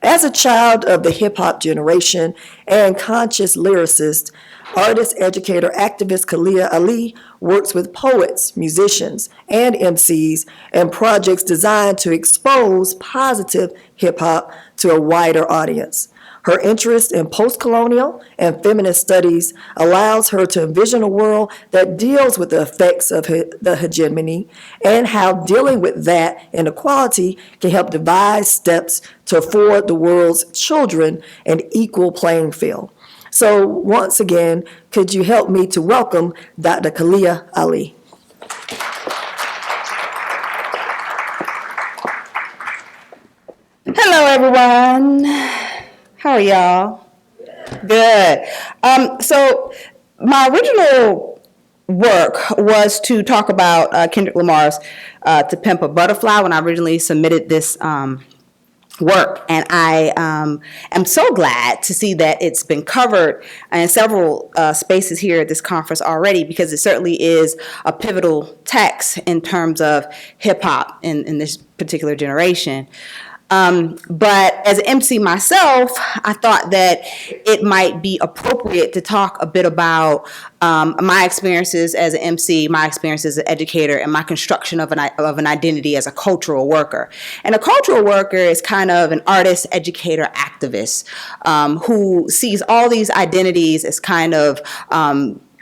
As a child of the hip hop generation and conscious lyricist, artist, educator, activist Khalilah Ali works with poets, musicians, and MCs in projects designed to expose positive hip hop to a wider audience. Her interest in post-colonial and feminist studies allows her to envision a world that deals with the effects of the hegemony and how dealing with that inequality can help devise steps to afford the world's children an equal playing field. So once again, could you help me to welcome Dr. Khalilah Ali? Hello, everyone. How are y'all? Good. So my original work was to talk about Kendrick Lamar's To Pimp a Butterfly when I originally submitted this work. And I am so glad to see that it's been covered in several spaces here at this conference already, because it certainly is a pivotal text in terms of hip hop in this particular generation. But as an MC myself, I thought that it might be appropriate to talk a bit about my experiences as an MC, my experiences as an educator, and my construction of an identity as a cultural worker. And a cultural worker is kind of an artist, educator, activist who sees all these identities as kind of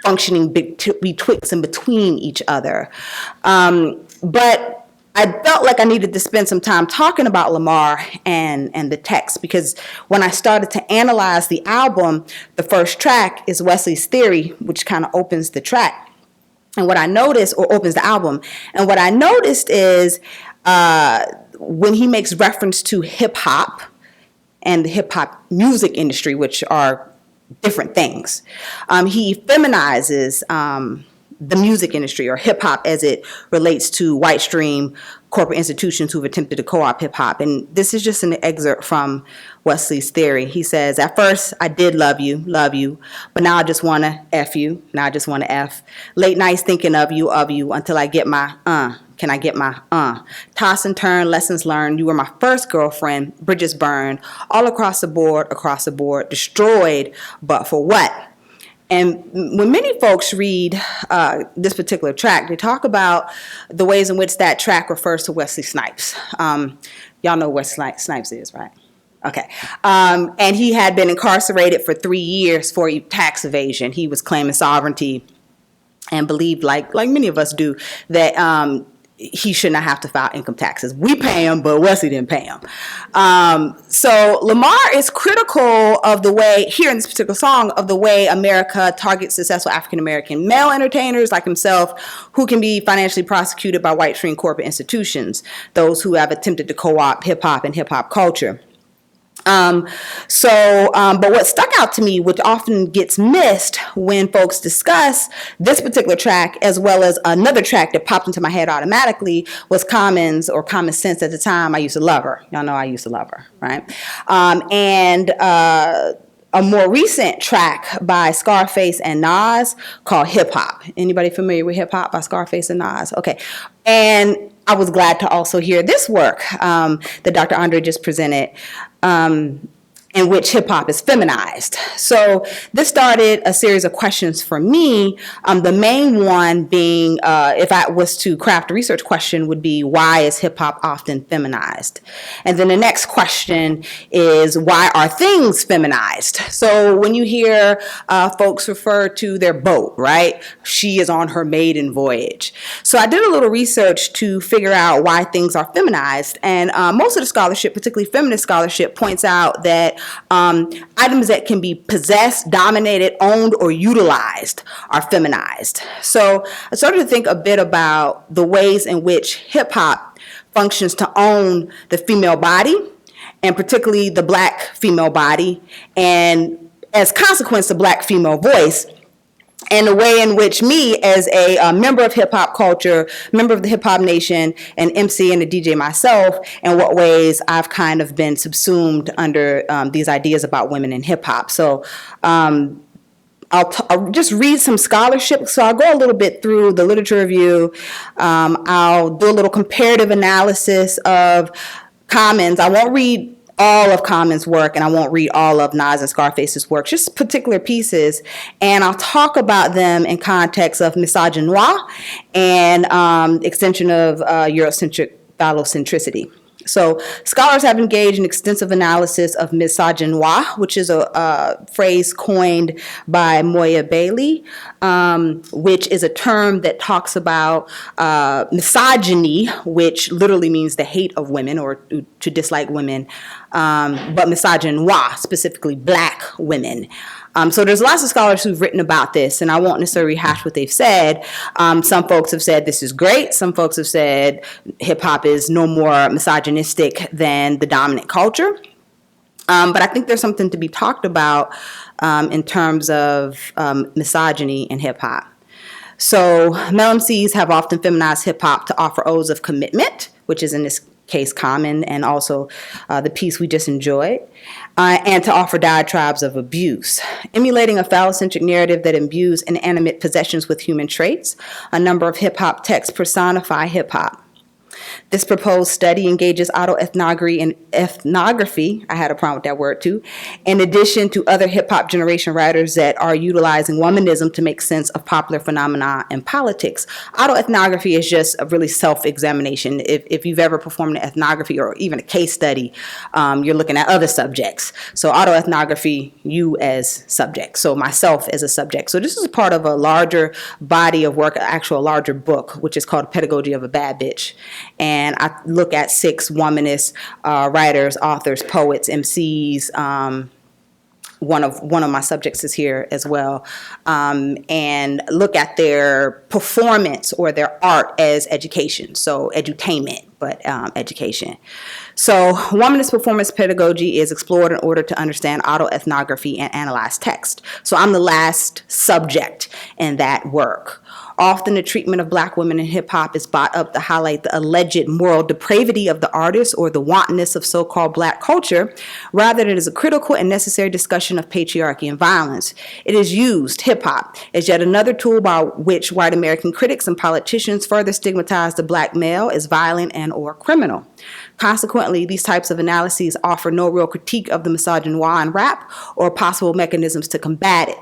functioning betwixt and between each other. But I felt like I needed to spend some time talking about Lamar and the text, because when I started to analyze the album, the first track is Wesley's Theory, which kind of opens the track. And what I noticed, or opens the album, and what I noticed is when he makes reference to hip hop and the hip hop music industry, which are different things, he feminizes the music industry, or hip hop, as it relates to white stream corporate institutions who've attempted to co-opt hip hop. And this is just an excerpt from Wesley's Theory. He says, "At first I did love you, but now I just want to F you. Now I just want to F. Late nights thinking of you, until I get my Can I get my Toss and turn, lessons learned. You were my first girlfriend, bridges burned, all across the board, destroyed, but for what?" And when many folks read this particular track, they talk about the ways in which that track refers to Wesley Snipes. Y'all know who Wesley Snipes is, right? Okay. And he had been incarcerated for 3 years for tax evasion. He was claiming sovereignty and believed, like many of us do, that he should not have to file income taxes. We pay him, but Wesley didn't pay him. So Lamar is critical of the way, here in this particular song, of the way America targets successful African-American male entertainers like himself, who can be financially prosecuted by white stream corporate institutions, those who have attempted to co-opt hip-hop and hip-hop culture. But what stuck out to me, which often gets missed when folks discuss this particular track, as well as another track that popped into my head automatically, was Common's, or Common Sense at the time. I used to love her. Y'all know I used to love her, right? A more recent track by Scarface and Nas called Hip Hop. Anybody familiar with Hip Hop by Scarface and Nas? Okay. And I was glad to also hear this work that Dr. Andre just presented, in which hip hop is feminized. So this started a series of questions for me. The main one being, if I was to craft a research question, would be, why is hip hop often feminized? And then the next question is, why are things feminized? So when you hear folks refer to their boat, right? She is on her maiden voyage. So I did a little research to figure out why things are feminized. And most of the scholarship, particularly feminist scholarship, points out that items that can be possessed, dominated, owned, or utilized are feminized. So I started to think a bit about the ways in which hip hop functions to own the female body, and particularly the Black female body, and as consequence, the Black female voice, and the way in which me, as a member of hip-hop culture, member of the Hip Hop Nation, an MC and a DJ myself, in what ways I've kind of been subsumed under these ideas about women in hip-hop. So I'll just read some scholarship. So I'll go a little bit through the literature review. I'll do a little comparative analysis of Commons. I won't read all of Common's work, and I won't read all of Nas and Scarface's work, just particular pieces, and I'll talk about them in context of misogynoir and extension of Eurocentric phallocentricity. So scholars have engaged in extensive analysis of misogynoir, which is a phrase coined by Moya Bailey, which is a term that talks about misogyny, which literally means the hate of women or to dislike women, but misogynoir, specifically black women. So there's lots of scholars who've written about this, and I won't necessarily rehash what they've said. Some folks have said this is great. Some folks have said hip-hop is no more misogynistic than the dominant culture. But I think there's something to be talked about in terms of misogyny in hip-hop. So male MCs have often feminized hip-hop to offer odes of commitment, which is in this case Common, and also the piece we just enjoyed, and to offer diatribes of abuse. Emulating a phallocentric narrative that imbues inanimate possessions with human traits, a number of hip-hop texts personify hip-hop. This proposed study engages autoethnography and ethnography, I had a problem with that word too, in addition to other hip-hop generation writers that are utilizing womanism to make sense of popular phenomena and politics. Autoethnography is just a really self-examination. If you've ever performed an ethnography or even a case study, you're looking at other subjects. So autoethnography, you as subject, so myself as a subject. So this is part of a larger body of work, actual larger book, which is called Pedagogy of a Bad Bitch. And I look at 6 womanist writers, authors, poets, MCs. One of my subjects is here as well, and look at their performance or their art as education. So edutainment, but education. So womanist performance pedagogy is explored in order to understand autoethnography and analyze text. So I'm the last subject in that work. Often the treatment of black women in hip-hop is brought up to highlight the alleged moral depravity of the artist or the wantonness of so-called black culture, rather than as a critical and necessary discussion of patriarchy and violence. It is used, hip-hop, as yet another tool by which white American critics and politicians further stigmatize the black male as violent and or criminal. Consequently, these types of analyses offer no real critique of the misogynoir in rap or possible mechanisms to combat it.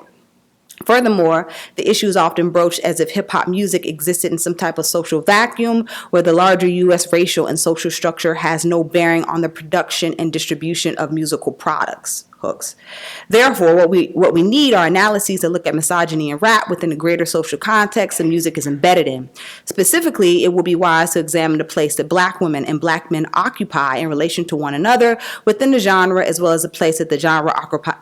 Furthermore, the issue is often broached as if hip-hop music existed in some type of social vacuum where the larger U.S. racial and social structure has no bearing on the production and distribution of musical products. Hooks. Therefore, what we need are analyses that look at misogyny in rap within the greater social context the music is embedded in. Specifically, it will be wise to examine the place that black women and black men occupy in relation to one another within the genre, as well as the place that the genre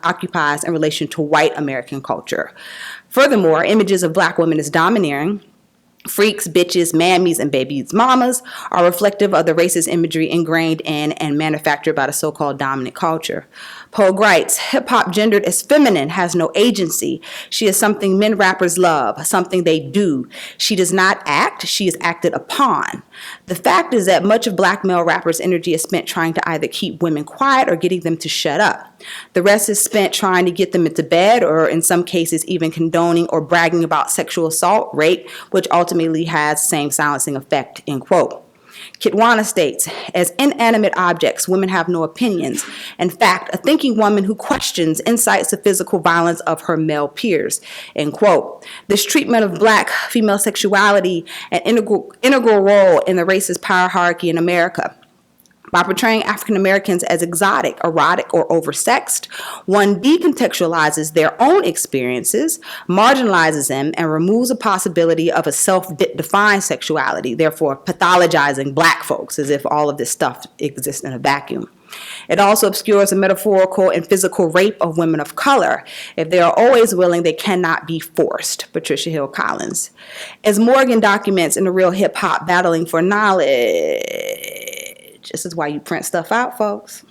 occupies in relation to white American culture. Furthermore, images of black women as domineering, freaks, bitches, mammies, and babies' mamas are reflective of the racist imagery ingrained in and manufactured by the so-called dominant culture. Pogue writes, hip-hop gendered as feminine has no agency. She is something men rappers love, something they do. She does not act, she is acted upon. The fact is that much of black male rappers' energy is spent trying to either keep women quiet or getting them to shut up. The rest is spent trying to get them into bed or in some cases even condoning or bragging about sexual assault, rape, which ultimately has the same silencing effect, end quote. Kitwana states, as inanimate objects, women have no opinions. In fact, a thinking woman who questions incites the physical violence of her male peers, end quote. This treatment of black female sexuality an integral role in the racist power hierarchy in America. By portraying African Americans as exotic, erotic, or oversexed, one decontextualizes their own experiences, marginalizes them, and removes the possibility of a self-defined sexuality, therefore pathologizing black folks as if all of this stuff exists in a vacuum. It also obscures the metaphorical and physical rape of women of color. If they are always willing, they cannot be forced. Patricia Hill Collins. As Morgan documents in The Real Hip Hop, Battling for Knowledge, this is why you print stuff out, folks.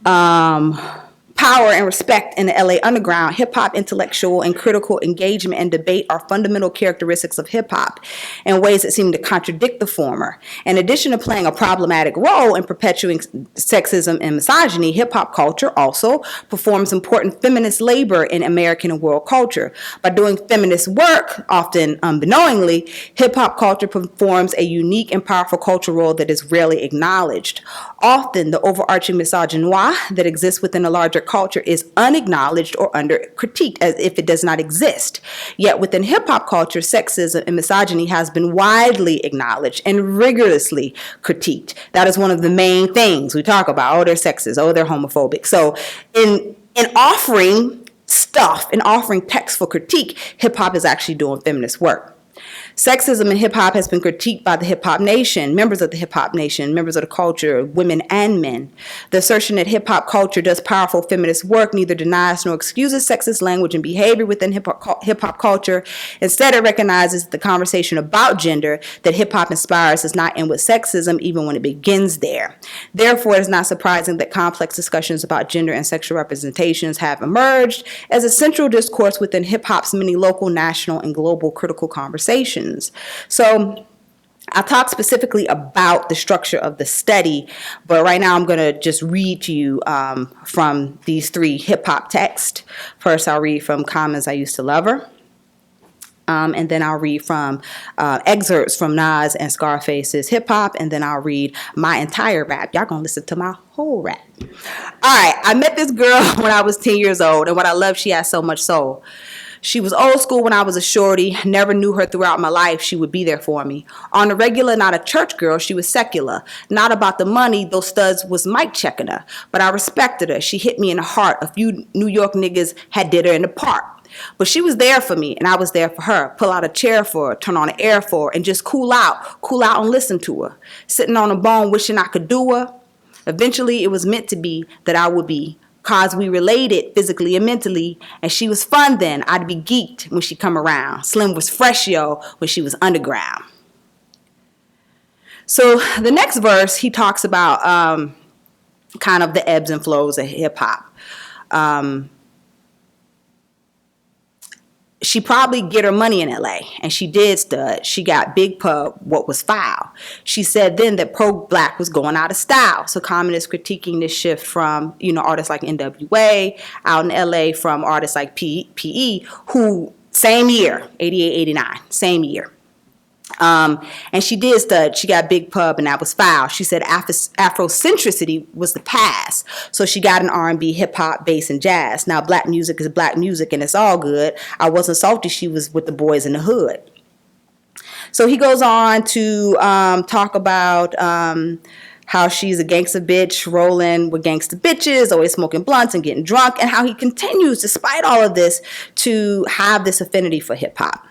Power power and respect in the LA underground, hip-hop intellectual and critical engagement and debate are fundamental characteristics of hip-hop in ways that seem to contradict the former. In addition to playing a problematic role in perpetuating sexism and misogyny, hip-hop culture also performs important feminist labor in American and world culture. By doing feminist work, often unbeknowingly, hip-hop culture performs a unique and powerful cultural role that is rarely acknowledged. Often, the overarching misogyny that exists within a larger culture is unacknowledged or under critiqued as if it does not exist. Yet within hip-hop culture, sexism and misogyny has been widely acknowledged and rigorously critiqued. That is one of the main things we talk about. Oh, they're sexist. Oh, they're homophobic. So in offering stuff, in offering text for critique, hip-hop is actually doing feminist work. Sexism in hip-hop has been critiqued by the hip-hop nation, members of the hip-hop nation, members of the culture, women and men. The assertion that hip-hop culture does powerful feminist work neither denies nor excuses sexist language and behavior within hip-hop culture. Instead, it recognizes that the conversation about gender that hip-hop inspires does not end with sexism, even when it begins there. Therefore, it is not surprising that complex discussions about gender and sexual representations have emerged as a central discourse within hip-hop's many local, national, and global critical conversations. So I talk specifically about the structure of the study, but right now I'm going to just read to you from these three hip-hop texts. First, I'll read from Common's I Used to Love Her. And then I'll read from excerpts from Nas and Scarface's Hip Hop, and then I'll read my entire rap. Y'all gonna listen to my whole rap. All right, I met this girl when I was 10 years old, and what I love, she has so much soul. She was old school when I was a shorty, never knew her throughout my life. She would be there for me. On the regular, not a church girl, she was secular. Not about the money, those studs was mic checking her. But I respected her. She hit me in the heart. A few New York niggas had did her in the park. But she was there for me, and I was there for her. Pull out a chair for her, turn on the air for her, and just cool out and listen to her. Sitting on a bone wishing I could do her. Eventually, it was meant to be that I would be. Cause we related physically and mentally, and she was fun then. I'd be geeked when she come around. Slim was fresh, yo, when she was underground. So the next verse, he talks about kind of the ebbs and flows of hip hop. She probably get her money in LA, and she did stud. She got big pub, what was foul. She said then that pro-black was going out of style. So Common is critiquing this shift from, artists like NWA, out in LA, from artists like PE, who same year, 88, 89, same year. And she did stud. She got big pub, and that was foul. She said Afrocentricity was the past. So she got an R&B, hip hop, bass, and jazz. Now black music is black music, and it's all good. I wasn't salty. She was with the boys in the hood. So he goes on to talk about how she's a gangster bitch, rolling with gangster bitches, always smoking blunts and getting drunk, and how he continues, despite all of this, to have this affinity for hip hop.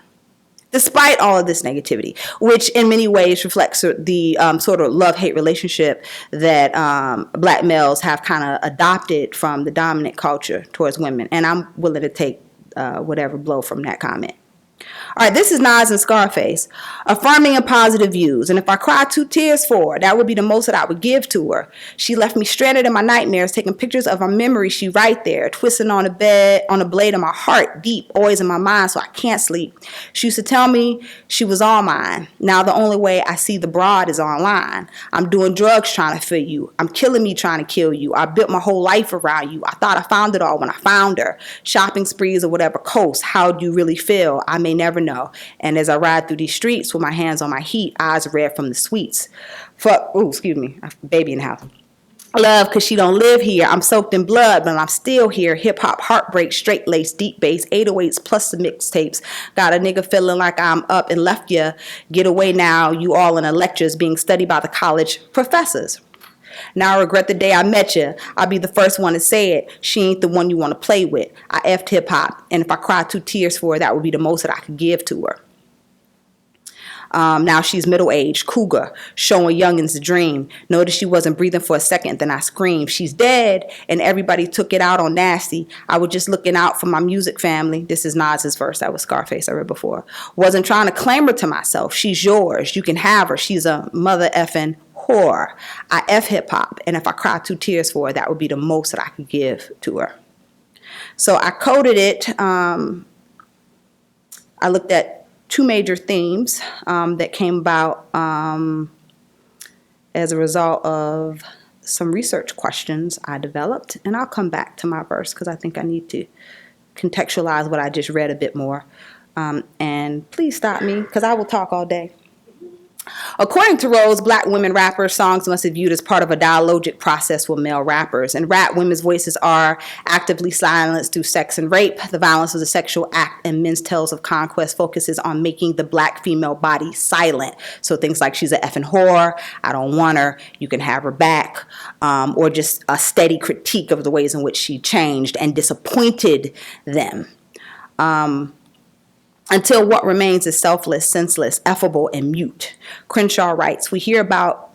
Despite all of this negativity, which in many ways reflects the sort of love-hate relationship that black males have kind of adopted from the dominant culture towards women. And I'm willing to take whatever blow from that comment. All right, this is Nas and Scarface, affirming and positive views. And if I cried 2 tears for her, that would be the most that I would give to her. She left me stranded in my nightmares, taking pictures of our memories. She right there, twisting on the bed, on the blade of my heart, deep, always in my mind, so I can't sleep. She used to tell me she was all mine. Now the only way I see the broad is online. I'm doing drugs trying to fill you. I'm killing me trying to kill you. I built my whole life around you. I thought I found it all when I found her. Shopping sprees or whatever coast. How do you really feel? I may never know. And as I ride through these streets with my hands on my heat, eyes red from the sweets. Baby in the house. Love, cause she don't live here. I'm soaked in blood, but I'm still here. Hip hop, heartbreak, straight lace, deep bass, 808s plus the mixtapes. Got a nigga feeling like I'm up and left ya. Get away now, you all in the lectures being studied by the college professors. Now I regret the day I met you. I'll be the first one to say it. She ain't the one you want to play with. I effed hip hop, and if I cried 2 tears for her, that would be the most that I could give to her. Now she's middle-aged, cougar, showing youngins the dream. Noticed she wasn't breathing for a second, then I screamed, she's dead, and everybody took it out on Nasty. I was just looking out for my music family. This is Nas's verse. That was Scarface I read before. Wasn't trying to claim her to myself. She's yours. You can have her. She's a mother effing whore. I F hip-hop, and if I cried 2 tears for her, that would be the most that I could give to her. So I coded it. I looked at two major themes that came about as a result of some research questions I developed. And I'll come back to my verse because I think I need to contextualize what I just read a bit more. And please stop me because I will talk all day. According to Rose, black women rappers' songs must be viewed as part of a dialogic process with male rappers. In rap, women's voices are actively silenced through sex and rape. The violence of the sexual act and men's tales of conquest focuses on making the black female body silent. So things like she's an effing whore, I don't want her, you can have her back, or just a steady critique of the ways in which she changed and disappointed them. Until what remains is selfless, senseless, effable, and mute. Crenshaw writes, we hear about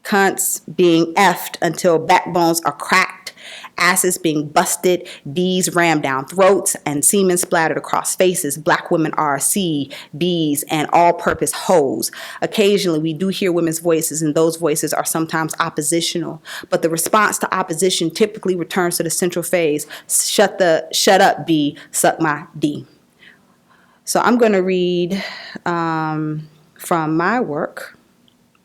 cunts being effed until backbones are cracked, asses being busted, D's rammed down throats, and semen splattered across faces. Black women are C, D's, and all-purpose hoes. Occasionally, we do hear women's voices, and those voices are sometimes oppositional. But the response to opposition typically returns to the central phase, shut up, B, suck my D. So I'm going to read from my work,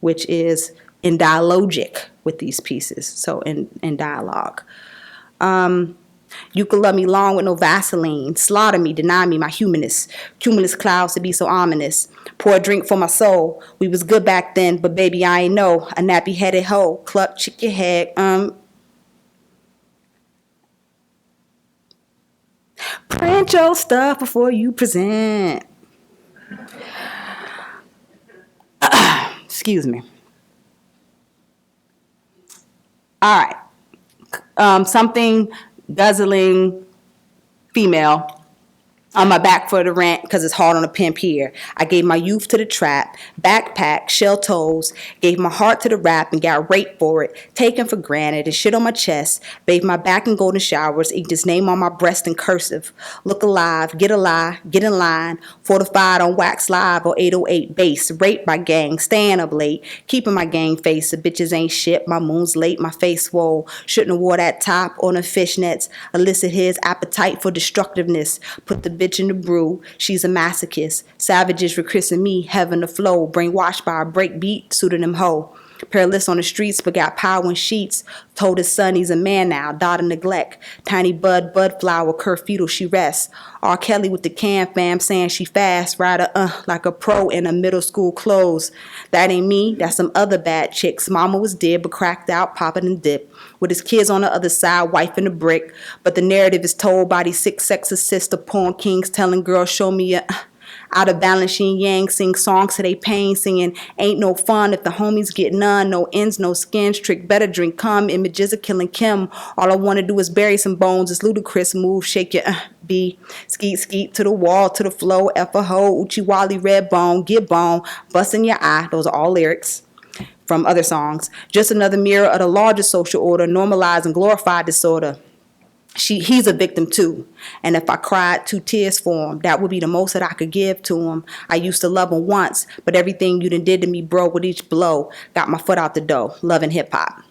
which is in dialogic with these pieces, so in dialogue. You could love me long with no Vaseline, slaughter me, deny me my humanness, cumulus clouds to be so ominous, pour a drink for my soul. We was good back then, but baby, I ain't know, a nappy-headed hoe, cluck, chick your head, print your stuff before you present. Excuse me. All right. Something guzzling female on my back for the rent because it's hard on a pimp here. I gave my youth to the trap, backpack, shell toes, gave my heart to the rap and got raped for it, taken for granted, and shit on my chest, bathed my back in golden showers, inked his name on my breast in cursive. Look alive, get in line, fortified on wax live or 808 bass, raped by gang, staying up late, keeping my gang face, the bitches ain't shit, my moon's late, my face swole, shouldn't have wore that top on the fishnets, elicit his appetite for destructiveness, put the bitch in the brew, she's a masochist. Savages rechristen me, heaven to flow, brainwashed by a break beat, suited him hoe. Perilous on the streets, but got power in sheets. Told his son he's a man now, dot of neglect. Tiny bud flower, curfeudal, she rests. R. Kelly with the can fam saying she fast. Rider, like a pro in a middle school clothes. That ain't me, that's some other bad chicks. Mama was dead, but cracked out, popping and dip. With his kids on the other side, wife in the brick. But the narrative is told by these 6 sexist sister porn kings telling girls, show me a... Out of balance, yin yang, sing songs to they pain, singing, ain't no fun if the homies get none, no ends, no skins, trick better, drink cum, images of killing Kim. All I want to do is bury some bones, it's ludicrous, move, shake your B, skeet, to the wall, to the flow, F a hoe, Uchi Wally, red bone, get bone, bust in your eye, those are all lyrics from other songs. Just another mirror of the larger social order, normalized and glorified disorder. He's a victim too, and if I cried 2 tears for him, that would be the most that I could give to him. I used to love him once, but everything you done did to me, bro, with each blow, got my foot out the door, loving hip-hop.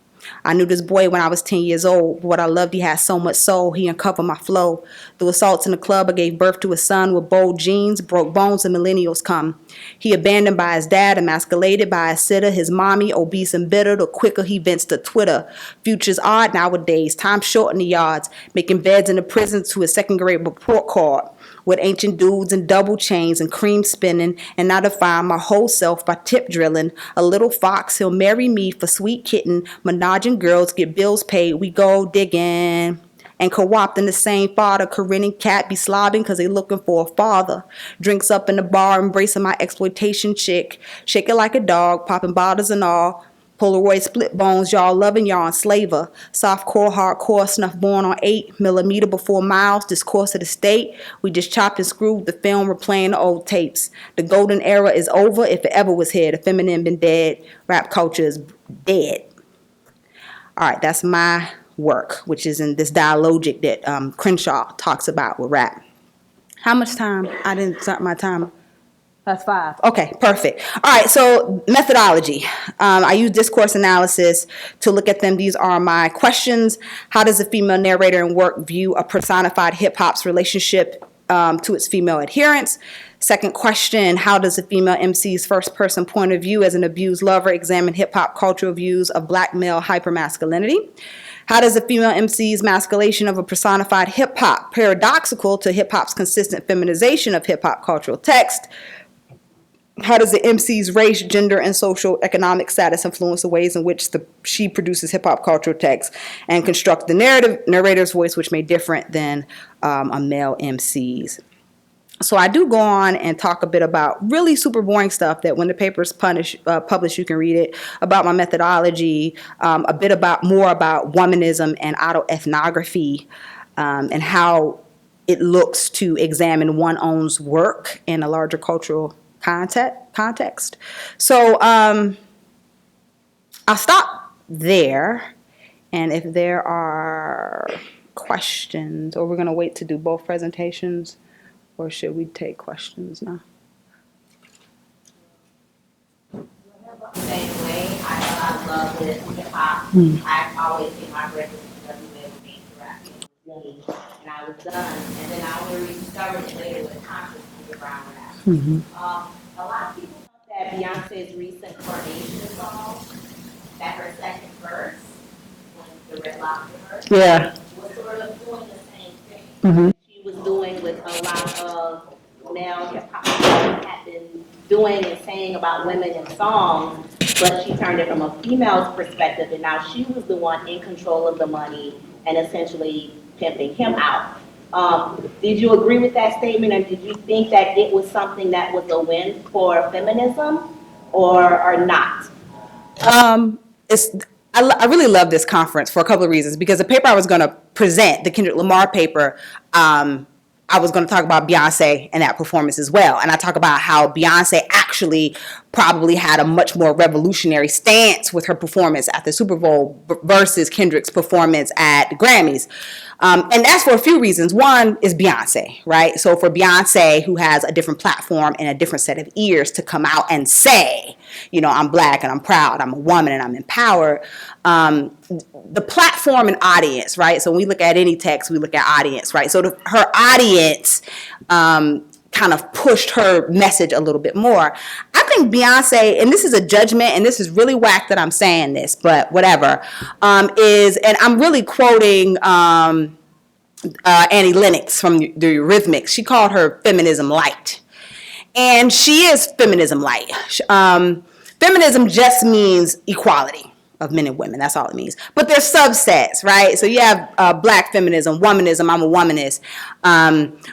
I knew this boy when I was 10 years old. What I loved, he had so much soul, he uncovered my flow. Through assaults in the club, I gave birth to a son with bold genes, broke bones, and millennials come. He abandoned by his dad, emasculated by his sitter, his mommy, obese and bitter, the quicker he vents to Twitter. Future's odd nowadays, time short in the yards, making beds in the prison to his second grade report card. With ancient dudes and double chains and cream spinning, and I define my whole self by tip drilling. A little fox, he'll marry me for sweet kitten, menaging girls, get bills paid, we go digging. And co-opting the same father, Corinne cat be slobbing cause they looking for a father. Drinks up in the bar, embracing my exploitation chick. Shake it like a dog, popping bottles and all. Polaroid split bones, y'all loving y'all enslaver. Softcore, hardcore, snuff born on 8mm before miles, discourse of the state. We just chopped and screwed the film, replaying the old tapes. The golden era is over if it ever was here. The feminine been dead. Rap culture is dead. All right, that's my work, which is in this dialogic that Crenshaw talks about with rap. How much time? I didn't start my timer. That's 5. Okay, perfect. All right, so methodology. I use discourse analysis to look at them. These are my questions. How does a female narrator in work view a personified hip hop's relationship to its female adherents? Second question, how does a female MC's first person point of view as an abused lover examine hip hop cultural views of black male hypermasculinity? How does a female MC's masculation of a personified hip hop paradoxical to hip hop's consistent feminization of hip hop cultural text? How does the MC's race, gender, and social economic status influence the ways in which she produces hip hop cultural text and construct the narrator's voice, which may be different than a male MC's? So I do go on and talk a bit about really super boring stuff that when the paper's published, you can read it, about my methodology, a bit more about womanism and autoethnography, and how it looks to examine one's own work in a larger cultural context. So I'll stop there, and if there are questions, or we're going to wait to do both presentations, or should we take questions now? Same way, I love this hip hop. I always get my breakfast because we were being interactive with me, and I was done. And then I only rediscovered it later with conscious underground rap. A lot of people know that Beyonce's recent Coronation song, that her second verse, when the Red Lobster verse, was sort of doing the same thing. She was doing with a lot of male hip hop had been doing and saying about women in songs, but she turned it from a female's perspective, and now she was the one in control of the money and essentially pimping him out. Did you agree with that statement, and did you think that it was something that was a win for feminism, or not? I really love this conference for a couple of reasons, because the paper I was going to present, the Kendrick Lamar paper, I was going to talk about Beyonce and that performance as well. And I talk about how Beyonce actually probably had a much more revolutionary stance with her performance at the Super Bowl versus Kendrick's performance at the Grammys. And that's for a few reasons. One is Beyonce, right? So for Beyonce, who has a different platform and a different set of ears to come out and say, you know, I'm black and I'm proud, I'm a woman and I'm empowered. The platform and audience, right? So when we look at any text, we look at audience, right? So her audience kind of pushed her message a little bit more. I think Beyonce, and this is a judgment, and this is really whack that I'm saying this, but whatever, and I'm really quoting Annie Lennox from the Eurythmics. She called her feminism light. And she is feminism light. Feminism just means equality of men and women. That's all it means. But there's subsets, right? So you have black feminism, womanism, I'm a womanist,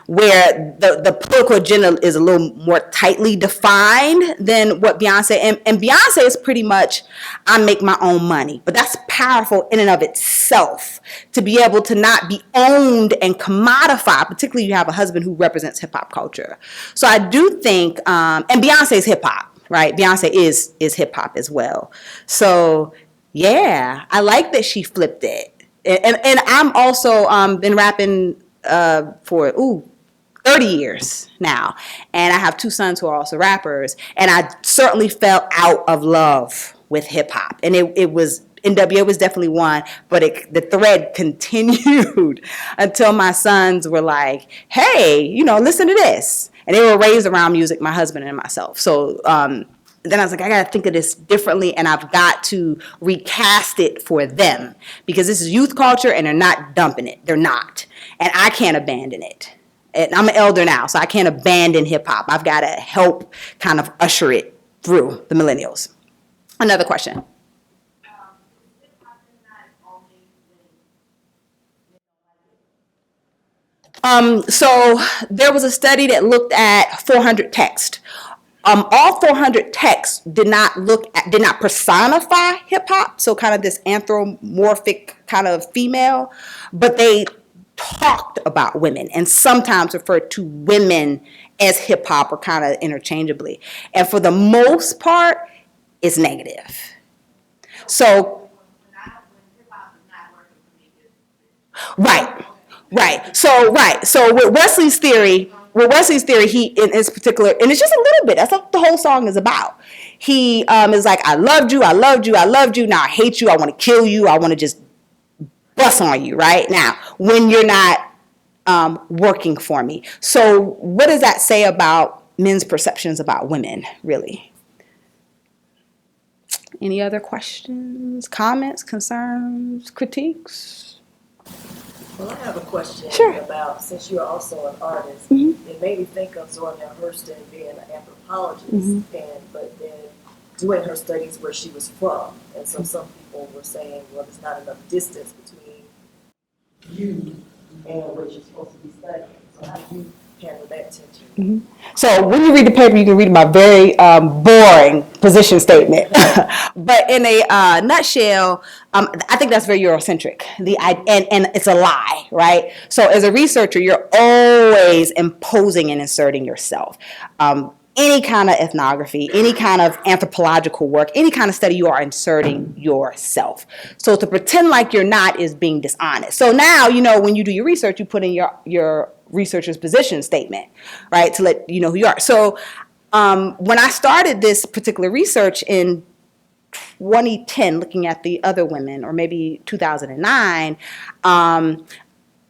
where the political agenda is a little more tightly defined than what Beyonce, and Beyonce is pretty much, I make my own money. But that's powerful in and of itself, to be able to not be owned and commodified, particularly you have a husband who represents hip hop culture. So I do think, and Beyonce's hip hop, right? Beyonce is hip hop as well. So yeah, I like that she flipped it. And I'm also been rapping for 30 years now. And I have 2 sons who are also rappers. And I certainly fell out of love with hip hop. And it was, NWA was definitely one, but the thread continued until my sons were like, hey, you know, listen to this. And they were raised around music, my husband and myself. So then I was like, I got to think of this differently, and I've got to recast it for them, because this is youth culture and they're not dumping it. They're not. And I can't abandon it. And I'm an elder now, so I can't abandon hip hop. I've got to help kind of usher it through the millennials. Another question. So there was a study that looked at 400 texts. All 400 texts did not personify hip hop, so kind of this anthropomorphic kind of female, but they talked about women and sometimes referred to women as hip hop or kind of interchangeably. And for the most part, it's negative. So, right. So with Wesley's theory, well, Wesley's theory, he in his particular, and it's just a little bit. That's what the whole song is about. He is like, I loved you, I loved you, I loved you. Now I hate you. I want to kill you. I want to just bust on you right now when you're not working for me. So what does that say about men's perceptions about women, really? Any other questions, comments, concerns, critiques? Well, I have a question Sure. about, since you're also an artist, Mm-hmm. it made me think of Zora Hurston being an anthropologist, Mm-hmm. but then doing her studies where she was from. And so some people were saying, well, there's not enough distance between you and what you're supposed to be studying. So how do you handle that tension? Mm-hmm. So when you read the paper, you can read my very boring position statement. But in a nutshell, I think that's very Eurocentric. And it's a lie, right? So as a researcher, you're always imposing and inserting yourself. Any kind of ethnography, any kind of anthropological work, any kind of study, you are inserting yourself. So to pretend like you're not is being dishonest. So now, when you do your research, you put in your researcher's position statement, right, to let you know who you are. So when I started this particular research in 2010, looking at the other women, or maybe 2009,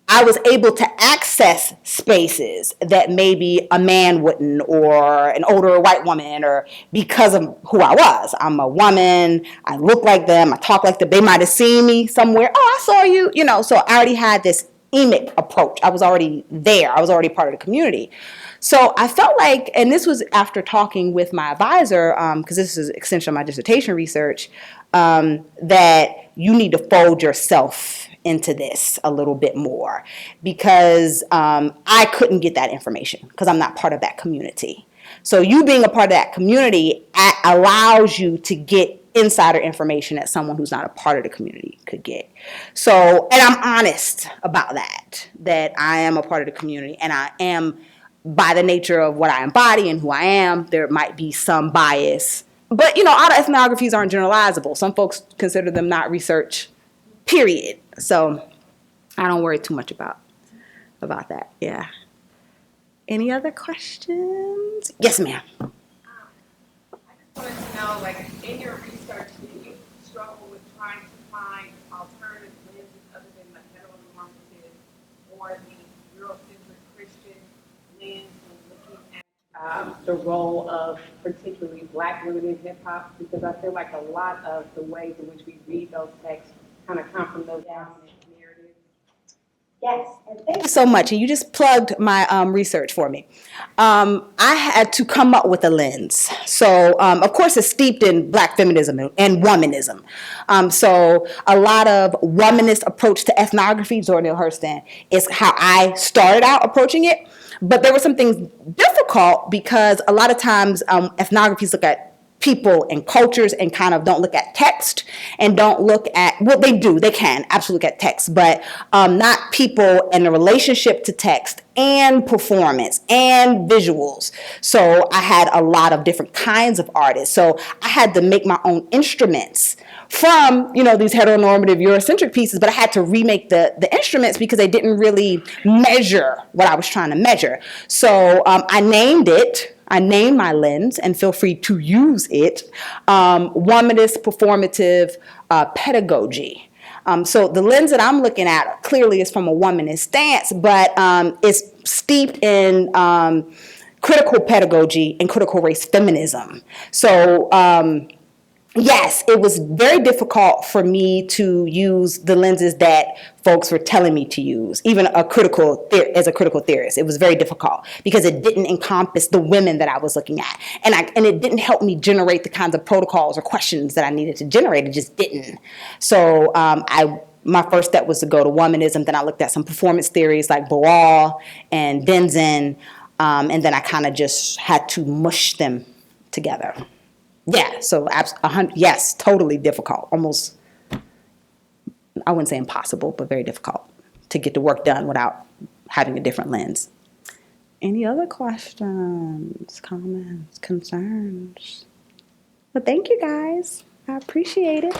I was able to access spaces that maybe a man wouldn't, or an older white woman, or because of who I was. I'm a woman, I look like them, I talk like them. They might have seen me somewhere. Oh, I saw you, So I already had this emic approach. I was already there. I was already part of the community. So I felt like, and this was after talking with my advisor, because this is an extension of my dissertation research, that you need to fold yourself into this a little bit more, because I couldn't get that information because I'm not part of that community. So you being a part of that community allows you to get insider information that someone who's not a part of the community could get. So, and I'm honest about that I am a part of the community, and I am, by the nature of what I embody and who I am, there might be some bias. But, autoethnographies aren't generalizable. Some folks consider them not research, period. So I don't worry too much about that. Yeah. Any other questions? Yes, ma'am. I just wanted to know, like, in your research, did you struggle with trying to find alternative lenses other than the heteronormative or the Eurocentric Christian lens when looking at the role of particularly Black women in hip hop? Because I feel like a lot of the ways in which we read those texts kind of come from those dominant narratives. Yes, and thank you so much. And you just plugged my research for me. I had to come up with a lens. So, of course, it's steeped in Black feminism and womanism. So a lot of womanist approach to ethnography, Zora Neale Hurston, is how I started out approaching it. But there were some things difficult because a lot of times ethnographies look at people and cultures and kind of don't look at text and don't look at, well, they do, they can absolutely look at text, but not people and the relationship to text and performance and visuals. So I had a lot of different kinds of artists. So I had to make my own instruments from, these heteronormative Eurocentric pieces, but I had to remake the instruments because they didn't really measure what I was trying to measure. So I named my lens, and feel free to use it, womanist performative pedagogy. So the lens that I'm looking at clearly is from a womanist stance, but it's steeped in critical pedagogy and critical race feminism. So yes, it was very difficult for me to use the lenses that folks were telling me to use, even as a critical theorist. It was very difficult because it didn't encompass the women that I was looking at. And it didn't help me generate the kinds of protocols or questions that I needed to generate. It just didn't. So my first step was to go to womanism. Then I looked at some performance theories like Boal and Denzin. And then I kind of just had to mush them together. Yeah, so yes, totally difficult. Almost, I wouldn't say impossible, but very difficult to get the work done without having a different lens. Any other questions, comments, concerns? Well, thank you guys. I appreciate it.